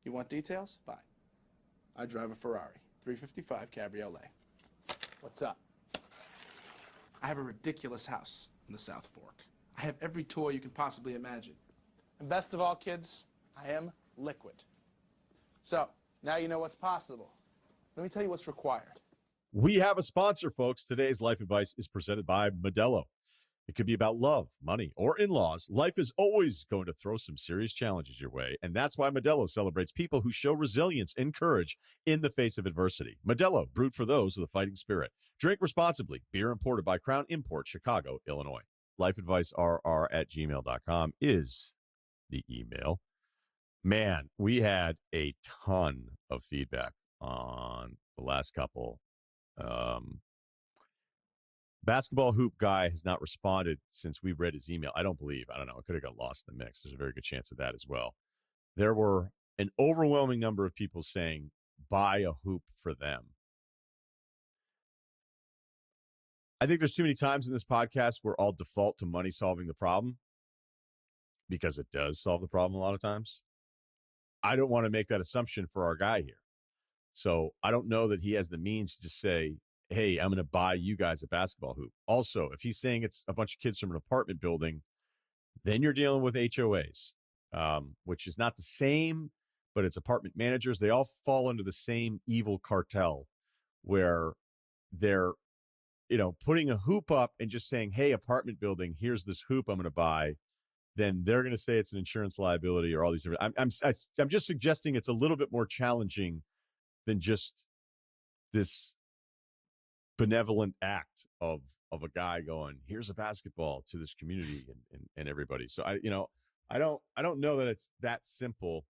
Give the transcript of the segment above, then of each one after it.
You want details? Fine. I drive a Ferrari 355 Cabriolet. What's up? I have a ridiculous house in the South Fork. I have every toy you can possibly imagine. And best of all, kids, I am liquid. So, now you know what's possible. Let me tell you what's required. We have a sponsor, folks. Today's life advice is presented by Modelo. It could be about love, money, or in-laws. Life is always going to throw some serious challenges your way, and that's why Modelo celebrates people who show resilience and courage in the face of adversity. Modelo, brewed for those with a fighting spirit. Drink responsibly. Beer imported by Crown Imports, Chicago, Illinois. Lifeadvicerr@gmail.com is the email. Man, we had a ton of feedback on the last couple. Basketball hoop guy has not responded since we read his email. I don't know. It could have got lost in the mix. There's a very good chance of that as well. There were an overwhelming number of people saying, buy a hoop for them. I think there's too many times in this podcast where I'll default to money solving the problem, because it does solve the problem a lot of times. I don't want to make that assumption for our guy here. So I don't know that he has the means to just say, hey, I'm going to buy you guys a basketball hoop. Also, if he's saying it's a bunch of kids from an apartment building, then you're dealing with HOAs, which is not the same, but it's apartment managers. They all fall under the same evil cartel where they're, putting a hoop up and just saying, hey, apartment building, here's this hoop I'm going to buy. Then they're going to say it's an insurance liability or all these different. I'm just suggesting it's a little bit more challenging than just this benevolent act of a guy going, here's a basketball to this community and everybody. So I don't know that it's that simple.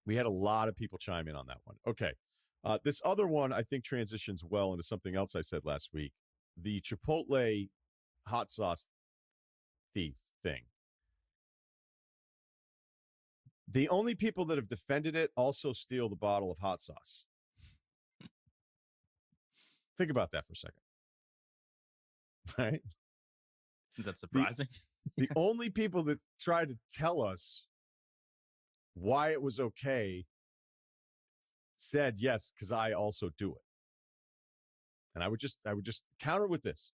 We had a lot of people chime in on that one. Okay. This other one I think transitions well into something else I said last week. The Chipotle hot sauce thief thing. The only people that have defended it also steal the bottle of hot sauce. Think about that for a second. Right? Is that surprising? The only people that tried to tell us why it was okay said yes, because I also do it. And I would just counter with this.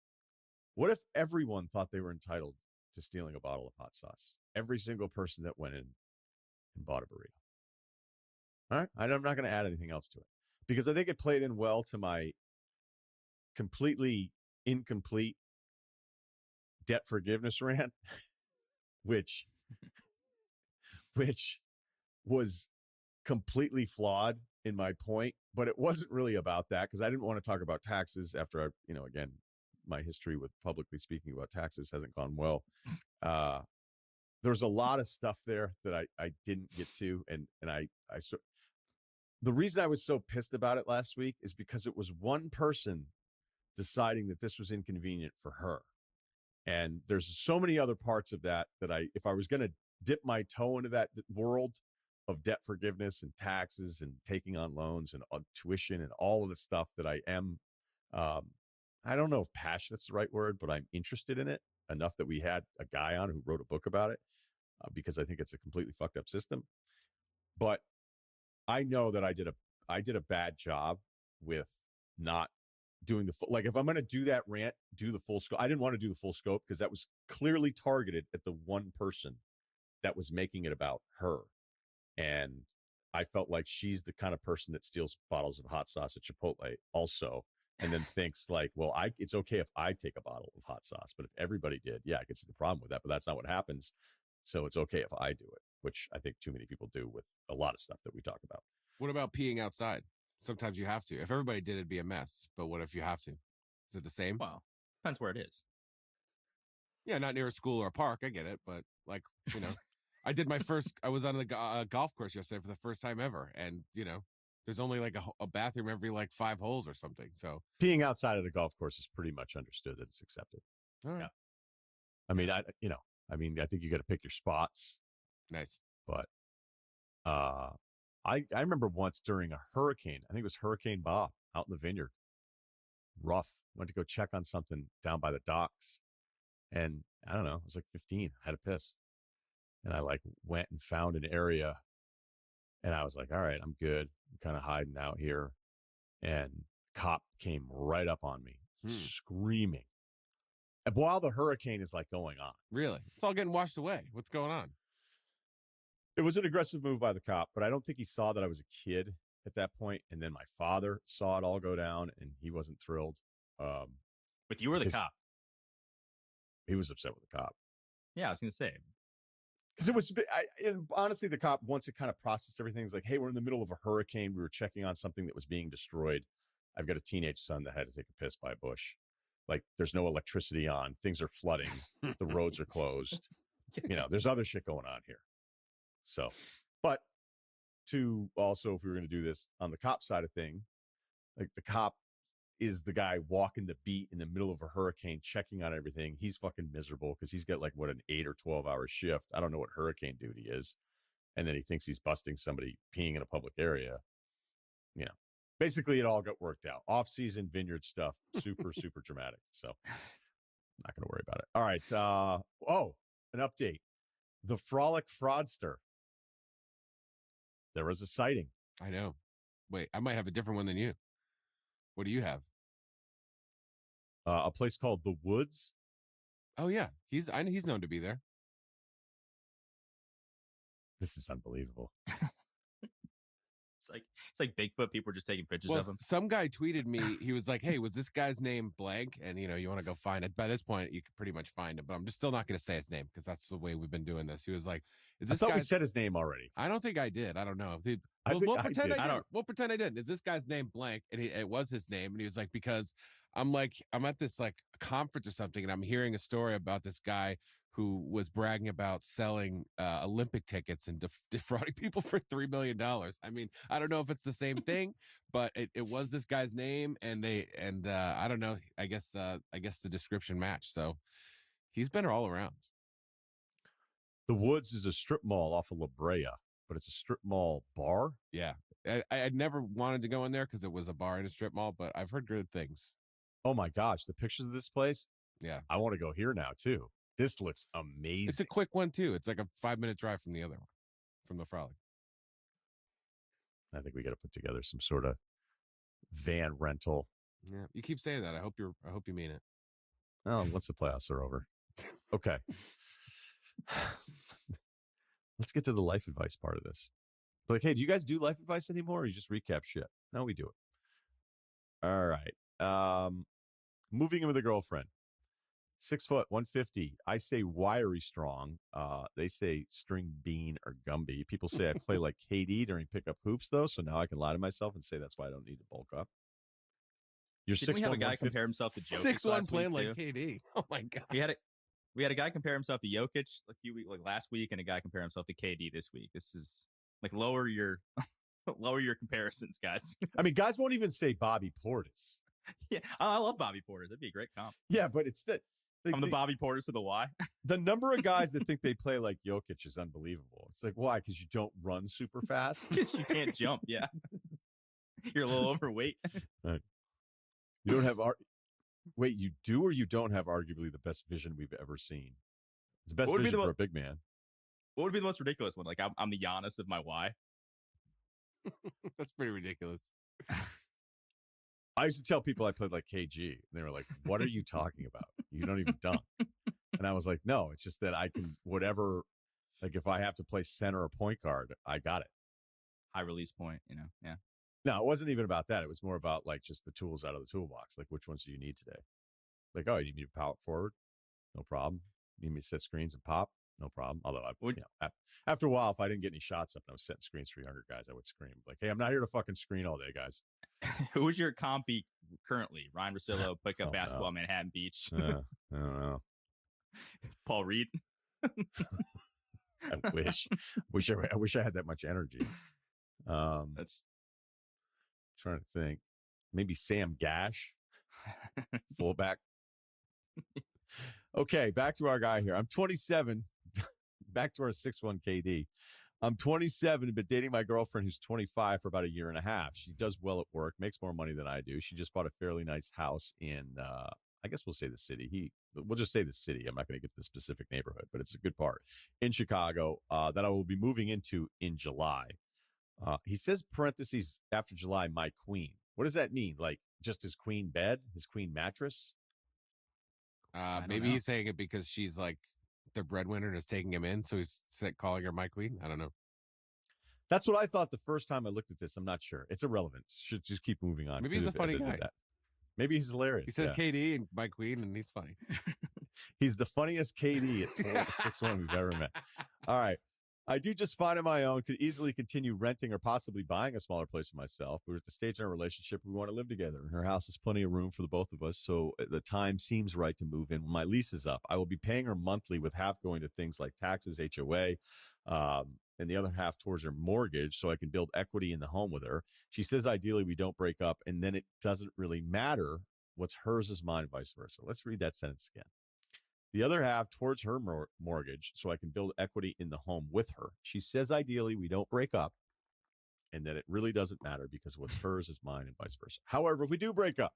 What if everyone thought they were entitled to stealing a bottle of hot sauce? Every single person that went in and bought a burrito. All right? I'm not going to add anything else to it, because I think it played in well to my completely incomplete debt forgiveness rant, which was completely flawed in my point, but it wasn't really about that, because I didn't want to talk about taxes after again, my history with publicly speaking about taxes hasn't gone well. There's a lot of stuff there that I didn't get to. And the reason I was so pissed about it last week is because it was one person deciding that this was inconvenient for her. And there's so many other parts of that if I was going to dip my toe into that world of debt forgiveness and taxes and taking on loans and tuition and all of the stuff that I am, I don't know if passionate's the right word, but I'm interested in it enough that we had a guy on who wrote a book about it, because I think it's a completely fucked up system. But I know that I did a bad job with not doing the full, like, if I'm going to do that rant, do the full scope. I didn't want to do the full scope because that was clearly targeted at the one person that was making it about her. And I felt like she's the kind of person that steals bottles of hot sauce at Chipotle also, and then thinks like, well, it's okay if I take a bottle of hot sauce, but if everybody did, yeah, I could see the problem with that, but that's not what happens. So it's okay if I do it, which I think too many people do with a lot of stuff that we talk about. What about peeing outside? Sometimes you have to. If everybody did, it'd be a mess. But what if you have to? Is it the same? Well, depends where it is. Yeah, not near a school or a park. I get it. But I was on the golf course yesterday for the first time ever. And, there's only like a bathroom every like 5 holes or something. So peeing outside of the golf course is pretty much understood that it's accepted. All right. Yeah. I mean, I think you got to pick your spots. Nice. But I remember once during a hurricane, I think it was Hurricane Bob out in the vineyard. Rough. Went to go check on something down by the docks. And I don't know, I was like 15, I had a piss. And I went and found an area And I was like, all right, I'm good. I'm kind of hiding out here. And cop came right up on me, screaming. And while the hurricane is like going on. Really? It's all getting washed away. What's going on? It was an aggressive move by the cop, but I don't think he saw that I was a kid at that point. And then my father saw it all go down, and he wasn't thrilled. But you were the cop. He was upset with the cop. Yeah, I was going to say. Because it was, and honestly, the cop, once it kind of processed everything, was like, hey, we're in the middle of a hurricane. We were checking on something that was being destroyed. I've got a teenage son that had to take a piss by a bush. Like, there's no electricity on. Things are flooding. The roads are closed. There's other shit going on here. So, but to also, if we were going to do this on the cop side of thing, like the cop is the guy walking the beat in the middle of a hurricane, checking on everything. He's fucking miserable because he's got like an 8 or 12-hour shift. I don't know what hurricane duty is. And then he thinks he's busting somebody peeing in a public area. Basically it all got worked out. Off-season vineyard stuff, super, super dramatic. So not going to worry about it. All right. An update. The Frolic Fraudster. There was a sighting. I know. Wait, I might have a different one than you. What do you have? A place called The Woods. Oh yeah, he's known to be there. This is unbelievable. It's like Bigfoot. People are just taking pictures of him. Some guy tweeted me. He was like, "Hey, was this guy's name blank?" And you want to go find it. By this point, you could pretty much find it. But I'm just still not going to say his name because that's the way we've been doing this. He was like, "Is this?" I thought we said his name already. I don't think I did. I don't know. We'll pretend I did. We'll pretend I didn't. Is this guy's name blank? And it was his name. And he was like, because I'm at this like conference or something, and I'm hearing a story about this guy who was bragging about selling Olympic tickets and defrauding people for $3 million. I mean, I don't know if it's the same thing, but it was this guy's name, and I don't know. I guess the description matched. So he's been all around. The Woods is a strip mall off of La Brea, but it's a strip mall bar. Yeah, I'd never wanted to go in there because it was a bar in a strip mall, but I've heard good things. Oh my gosh, the pictures of this place. Yeah, I want to go here now too. This looks amazing. It's a quick one too. It's like a 5-minute drive from the other one, from the Frolic. I think we got to put together some sort of van rental. Yeah, you keep saying that. I hope you mean it. Oh, once the playoffs are over. Okay. Let's get to the life advice part of this. Like, hey, do you guys do life advice anymore, or you just recap shit? No, we do it. All right. Moving in with a girlfriend. 6 foot, 150. I say wiry strong. They say string bean or Gumby. People say I play like KD during pickup hoops, though. So now I can lie to myself and say that's why I don't need to bulk up. You're 6'1", we have a guy compare himself to Jokic 6'1" playing like KD. Oh my god. We had a guy compare himself to Jokic like last week, and a guy compare himself to KD this week. This is like lower your comparisons, guys. I mean, guys won't even say Bobby Portis. Yeah, I love Bobby Portis. That'd be a great comp. Yeah, but it's I'm the Bobby Portis to the Y. The number of guys that think they play like Jokic is unbelievable. It's like, why? Because you don't run super fast? Because you can't jump, yeah. You're a little overweight. Right. You don't have... Wait, you do or you don't have arguably the best vision we've ever seen? It's the best vision for a big man. What would be the most ridiculous one? Like, I'm the Giannis of my Y? That's pretty ridiculous. I used to tell people I played like KG. And they were like, what are you talking about? You don't even dunk. And I was like, no, it's just that I can, whatever, like if I have to play center or point guard, I got it. High release point, yeah. No, it wasn't even about that. It was more about like just the tools out of the toolbox. Like, which ones do you need today? Like, oh, you need me to power forward? No problem. You need me to set screens and pop? No problem. Although, after a while, if I didn't get any shots up and I was setting screens for younger guys, I would scream like, hey, I'm not here to fucking screen all day, guys. Who would your comp be currently? Ryen Russillo, pick up basketball, no. Manhattan Beach. I don't know. Paul Reed. I wish I had that much energy. That's trying to think. Maybe Sam Gash, fullback. Okay, back to our guy here. I'm 27. Back to our 6'1" KD. I'm 27 and been dating my girlfriend who's 25 for about a year and a half. She does well at work, makes more money than I do. She just bought a fairly nice house in, I guess we'll say the city. We'll just say the city. I'm not going to get to the specific neighborhood, but it's a good part in Chicago that I will be moving into in July. He says parentheses after July, my queen. What does that mean? Like just his queen bed, his queen mattress? don't Maybe know. he's saying it because she's like the breadwinner and is taking him in, so he's calling her my queen. I don't know. That's what I thought the first time I looked at this. I'm not sure. It's irrelevant. Should just keep moving on. Maybe he's a funny If it did guy. that. Maybe he's hilarious. He says yeah. KD and my queen, and he's funny. He's the funniest KD at 6'1" we've ever met. All right. I do just fine on my own, could easily continue renting or possibly buying a smaller place for myself. We're at the stage in our relationship we want to live together. Her house has plenty of room for the both of us, so the time seems right to move in when my lease is up. I will be paying her monthly with half going to things like taxes, HOA, and the other half towards her mortgage so I can build equity in the home with her. She says ideally we don't break up, and then it doesn't really matter. What's hers is mine, vice versa. Let's read that sentence again. The other half towards her mortgage so I can build equity in the home with her. She says ideally we don't break up and that it really doesn't matter because what's hers is mine and vice versa. However, if we do break up,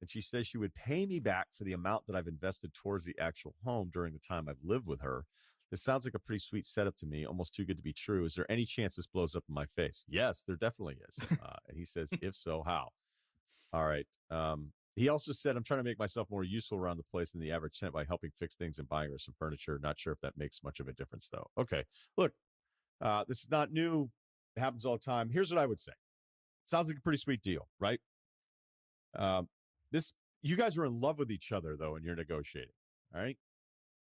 and she says she would pay me back for the amount that I've invested towards the actual home during the time I've lived with her. This sounds like a pretty sweet setup to me, almost too good to be true. Is there any chance this blows up in my face? Yes, there definitely is. And he says, if so, how? All right. He also said, I'm trying to make myself more useful around the place than the average tenant by helping fix things and buying her some furniture. Not sure if that makes much of a difference, though. Okay. Look, this is not new. It happens all the time. Here's what I would say. Sounds like a pretty sweet deal, right? You guys are in love with each other, though, and you're negotiating. All right.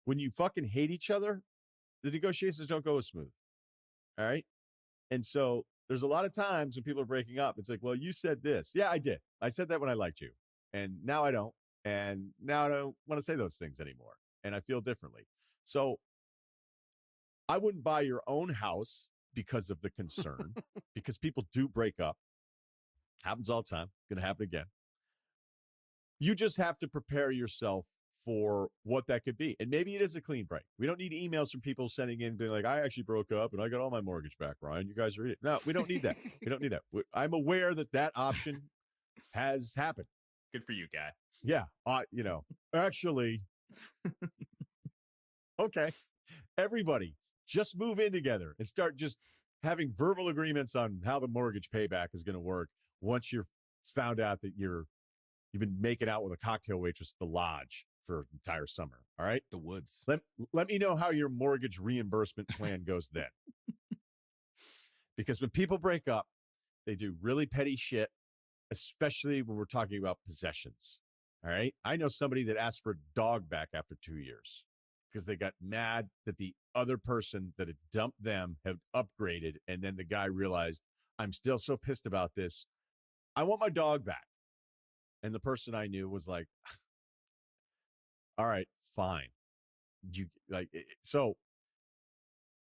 When you fucking hate each other, the negotiations don't go as smooth. All right. And so there's a lot of times when people are breaking up, it's like, well, you said this. Yeah, I did. I said that when I liked you. And now I don't. And now I don't want to say those things anymore. And I feel differently. So I wouldn't buy your own house because of the concern, because people do break up. Happens all the time. Going to happen again. You just have to prepare yourself for what that could be. And maybe it is a clean break. We don't need emails from people sending in being like, I actually broke up and I got all my mortgage back, Ryan. You guys are idiots. No, we don't need that. We don't need that. I'm aware that option has happened. Good for you, guy. Yeah. Actually, okay. Everybody just move in together and start just having verbal agreements on how the mortgage payback is going to work once you're found out that you've been making out with a cocktail waitress at the lodge for an entire summer. All right. The woods. Let me know how your mortgage reimbursement plan goes then. Because when people break up, they do really petty shit, especially when we're talking about possessions. All right. I know somebody that asked for a dog back after 2 years because they got mad that the other person that had dumped them had upgraded. And then the guy realized, I'm still so pissed about this. I want my dog back. And the person I knew was like, all right, fine. So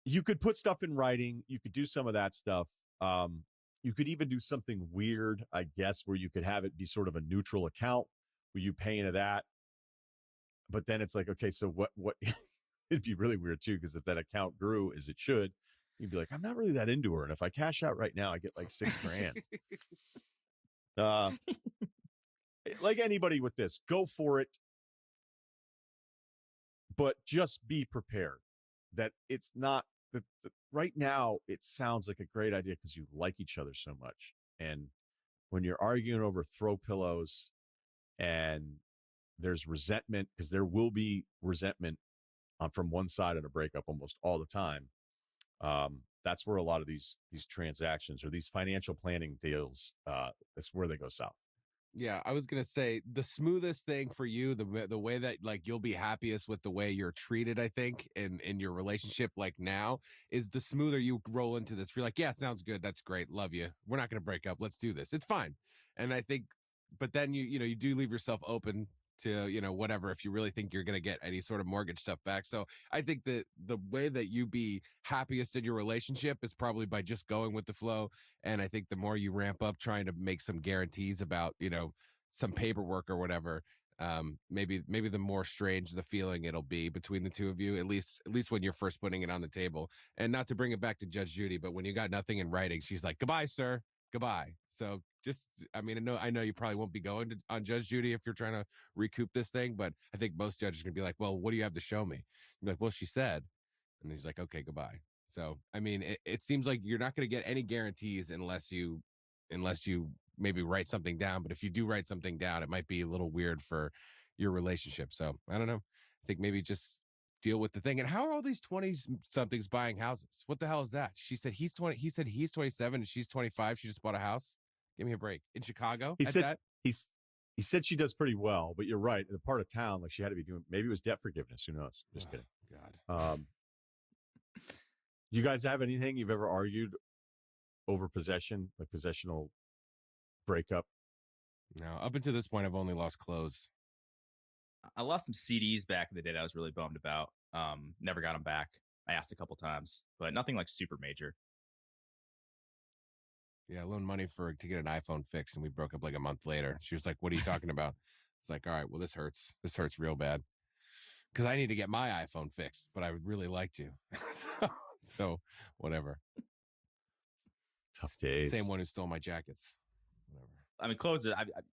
you could put stuff in writing. You could do some of that stuff. You could even do something weird, I guess, where you could have it be sort of a neutral account where you pay into that. But then it's like, okay, so what it'd be really weird too, because if that account grew as it should, you'd be like, I'm not really that into her. And if I cash out right now, I get like $6,000. Like anybody with this, go for it. But just be prepared that it's not that right now. It sounds like a great idea because you like each other so much. And when you're arguing over throw pillows and there's resentment, because there will be resentment from one side in a breakup almost all the time. That's where a lot of these transactions or these financial planning deals, that's where they go south. Yeah, I was gonna say the smoothest thing for you, the way that like you'll be happiest with the way you're treated, I think, in your relationship like now, is the smoother you roll into this. If you're like, yeah, sounds good, that's great, love you, we're not gonna break up, let's do this, it's fine. And I think, but then you do leave yourself open to whatever, if you really think you're going to get any sort of mortgage stuff back. So I think that the way that you be happiest in your relationship is probably by just going with the flow. And I think the more you ramp up trying to make some guarantees about some paperwork or whatever, maybe the more strange the feeling it'll be between the two of you, at least when you're first putting it on the table. And not to bring it back to Judge Judy, but when you got nothing in writing, she's like, goodbye, sir, goodbye. So just, I know you probably won't be going on Judge Judy if you're trying to recoup this thing, but I think most judges are going to be like, well, what do you have to show me? You're like, well, she said, and he's like, okay, goodbye. So, I mean, it seems like you're not going to get any guarantees unless you maybe write something down. But if you do write something down, it might be a little weird for your relationship. So I don't know. I think maybe just deal with the thing. And how are all these 20 somethings buying houses? What the hell is that? She said he's 20. He said he's 27 and she's 25. She just bought a house. Give me a break. In Chicago? He at said that? he said she does pretty well, but you're right. The part of town, like she had to be doing, maybe it was debt forgiveness. Who knows? Just kidding. God. Do you guys have anything you've ever argued over possession, like possessional breakup? No, up until this point, I've only lost clothes. I lost some CDs back in the day that I was really bummed about. Never got them back. I asked a couple times, but nothing like super major. Yeah, I loaned money to get an iPhone fixed, and we broke up like a month later. She was like, "What are you talking about?" It's like, all right, well, this hurts. This hurts real bad because I need to get my iPhone fixed, but I would really like to. So whatever. Tough days. Same one who stole my jackets. Whatever. I mean, clothes.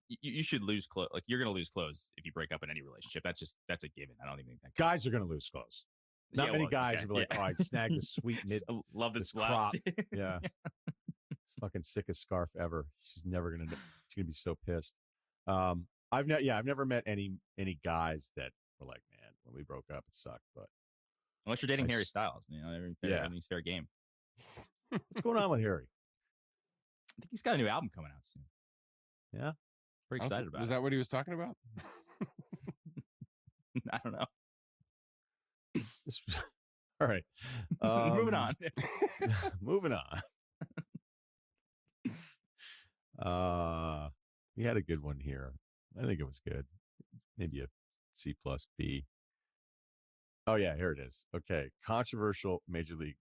You should lose clothes. Like you're going to lose clothes if you break up in any relationship. That's a given. I don't even think that guys are going to lose clothes. Not many guys will be like, "Oh, I snagged this sweet mid. Love this crop." Yeah, it's fucking sickest scarf ever. She's never gonna. She's gonna be so pissed. I've never met any guys that were like, "Man, when we broke up, it sucked." But unless you're dating Harry Styles, everything's fair game. What's going on with Harry? I think he's got a new album coming out soon. Yeah, pretty excited about it. Was that what he was talking about? I don't know. All right. Moving on. Moving on. We had a good one here. I think it was good. Maybe a C plus B. Oh yeah, here it is. Okay. Controversial Major League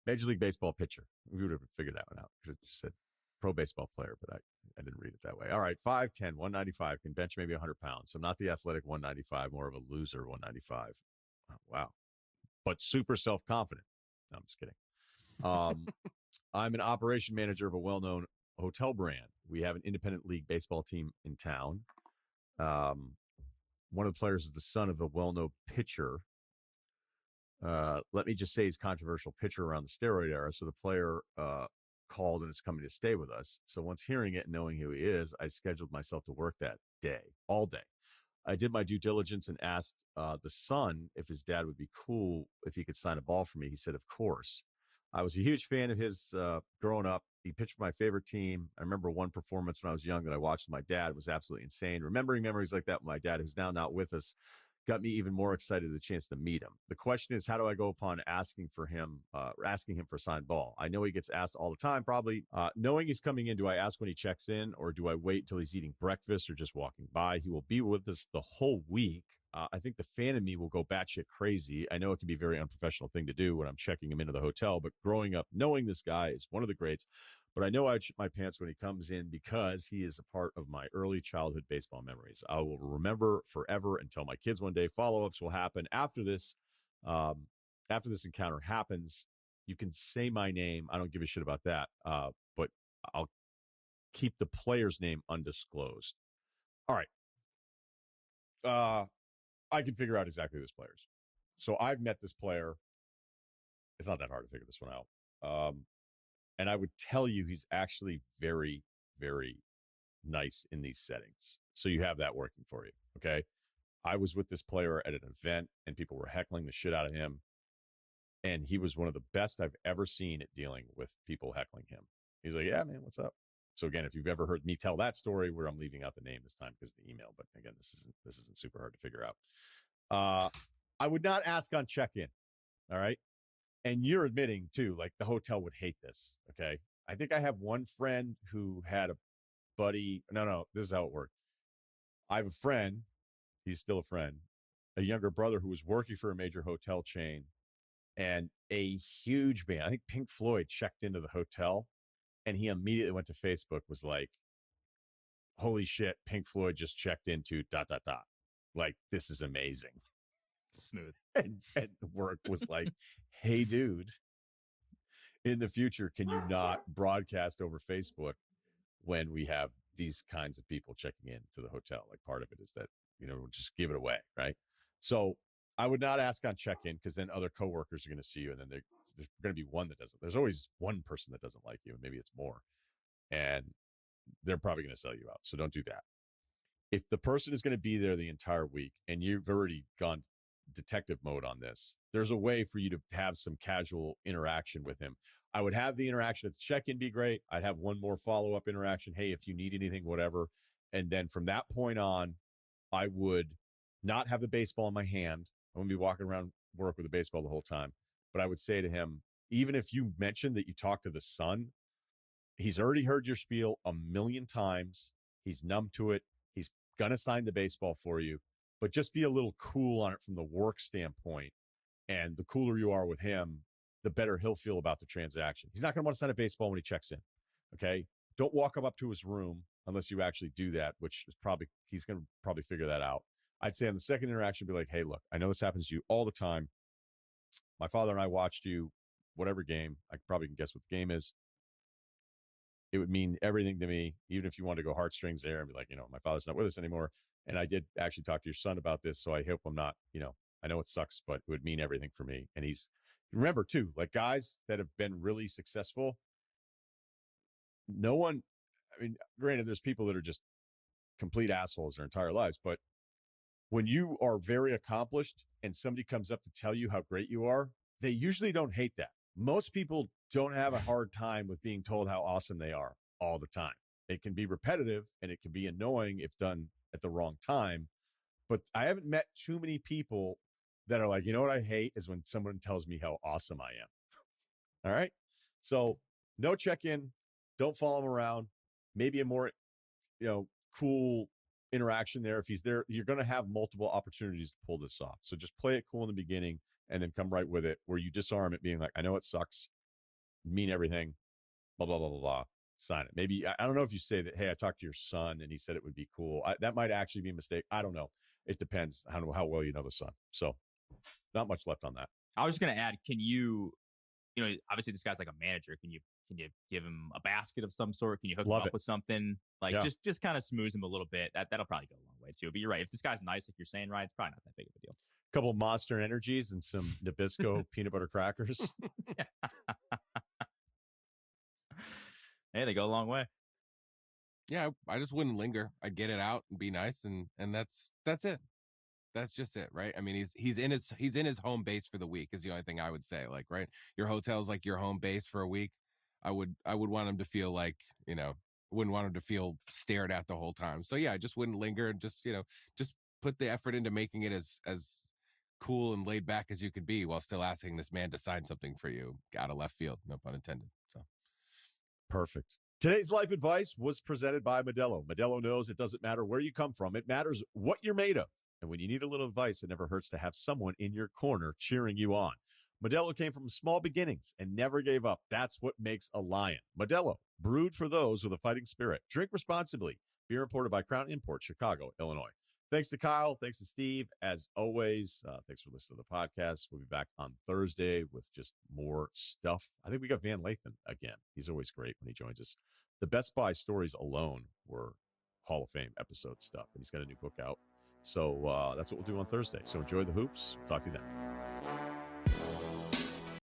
Baseball pitcher. We would have figured that one out because it just said pro baseball player, but I didn't read it that way. All right. 5'10", 195, can bench maybe 100 pounds. So not the athletic 195, more of a loser 195. Oh, wow. But super self-confident. No, I'm just kidding. I'm an operation manager of a well-known hotel brand. We have an independent league baseball team in town. One of the players is the son of a well-known pitcher. Let me just say he's a controversial pitcher around the steroid era. So the player called and is coming to stay with us. So once hearing it and knowing who he is, I scheduled myself to work that day, all day. I did my due diligence and asked the son if his dad would be cool if he could sign a ball for me. He said, of course. I was a huge fan of his growing up. He pitched for my favorite team. I remember one performance when I was young that I watched with my dad. It was absolutely insane. Remembering memories like that with my dad, who's now not with us, got me even more excited the chance to meet him. The question is, how do I go upon asking him for a signed ball? I know he gets asked all the time, probably. Knowing he's coming in, do I ask when he checks in, or do I wait till he's eating breakfast or just walking by? He will be with us the whole week. I think the fan in me will go batshit crazy. I know it can be a very unprofessional thing to do when I'm checking him into the hotel, but growing up knowing this guy is one of the greats. But I know I'd shit my pants when he comes in because he is a part of my early childhood baseball memories. I will remember forever until my kids one day. Follow-ups will happen after this. After this encounter happens, you can say my name. I don't give a shit about that. But I'll keep the player's name undisclosed. All right. I can figure out exactly who this player's. So I've met this player. It's not that hard to figure this one out. And I would tell you he's actually very, very nice in these settings. So you have that working for you. Okay. I was with this player at an event and people were heckling the shit out of him. And he was one of the best I've ever seen at dealing with people heckling him. He's like, yeah, man, what's up? So again, if you've ever heard me tell that story, where I'm leaving out the name this time because of the email, but again, this isn't super hard to figure out. I would not ask on check-in. All right. And you're admitting too, like the hotel would hate this. Okay. I think I have one friend who had a buddy. No, this is how it worked. I have a friend. He's still a friend, a younger brother who was working for a major hotel chain, and a huge band. I think Pink Floyd checked into the hotel, and he immediately went to Facebook, was like, holy shit, Pink Floyd just checked into ... Like, this is amazing. Smooth. And work was like, hey, dude, in the future, can you not broadcast over Facebook when we have these kinds of people checking in to the hotel? Like, part of it is that, we'll just give it away, right? So I would not ask on check-in because then other coworkers are going to see you, and then there's going to be one that doesn't. There's always one person that doesn't like you, and maybe it's more, and they're probably going to sell you out. So don't do that. If the person is going to be there the entire week and you've already gone detective mode on this, there's a way for you to have some casual interaction with him. I would have the interaction at the check-in be great. I'd have one more follow-up interaction. Hey, if you need anything, whatever. And then from that point on, I would not have the baseball in my hand. I wouldn't be walking around work with a baseball the whole time. But I would say to him, even if you mentioned that you talked to the son, he's already heard your spiel a million times. He's numb to it. He's going to sign the baseball for you. But just be a little cool on it from the work standpoint. And the cooler you are with him, the better he'll feel about the transaction. He's not going to want to sign a baseball when he checks in. Okay? Don't walk up to his room unless you actually do that, which is probably, he's going to probably figure that out. I'd say on the second interaction, be like, hey, look, I know this happens to you all the time. My father and I watched you, whatever game. I probably can guess what the game is. It would mean everything to me, even if you wanted to go heartstrings there and be like, my father's not with us anymore. And I did actually talk to your son about this. So I hope I'm not, I know it sucks, but it would mean everything for me. And remember too, like guys that have been really successful, granted, there's people that are just complete assholes their entire lives, but when you are very accomplished and somebody comes up to tell you how great you are, they usually don't hate that. Most people don't have a hard time with being told how awesome they are all the time. It can be repetitive and it can be annoying if done at the wrong time. But I haven't met too many people that are like, what I hate is when someone tells me how awesome I am. All right. So no check-in. Don't follow him around. Maybe a more, cool interaction there. If he's there, you're going to have multiple opportunities to pull this off. So just play it cool in the beginning and then come right with it where you disarm it being like, I know it sucks, mean everything, blah, blah, blah, blah, blah. Sign it. Maybe, I don't know if you say that, hey, I talked to your son and he said it would be cool. That might actually be a mistake. I don't know. It depends how well you know the son. So not much left on that. I was just going to add, can you, obviously this guy's like a manager. Can you give him a basket of some sort? Can you hook him up with something? Like just kind of smooth him a little bit. That'll probably go a long way too. But you're right. If this guy's nice, like you're saying, Ryan, it's probably not that big of a deal. Couple of Monster Energies and some Nabisco peanut butter crackers. Hey, they go a long way. Yeah, I just wouldn't linger. I'd get it out and be nice, and that's it. That's just it, right? I mean, he's in his home base for the week is the only thing I would say. Like, right, your hotel's like your home base for a week. I would want him to feel like, wouldn't want him to feel stared at the whole time. So yeah, I just wouldn't linger and just put the effort into making it as cool and laid back as you could be while still asking this man to sign something for you out of left field, no pun intended. So perfect. Today's life advice was presented by Modelo. Modelo knows it doesn't matter where you come from. It matters what you're made of. And when you need a little advice, it never hurts to have someone in your corner cheering you on. Modelo came from small beginnings and never gave up. That's what makes a lion. Modelo, brewed for those with a fighting spirit. Drink responsibly. Beer imported by Crown Imports, Chicago, Illinois. Thanks to Kyle. Thanks to Steve. As always, thanks for listening to the podcast. We'll be back on Thursday with just more stuff. I think we got Van Lathan again. He's always great when he joins us. The Best Buy stories alone were Hall of Fame episode stuff, and he's got a new book out. So that's what we'll do on Thursday. So enjoy the hoops. Talk to you then.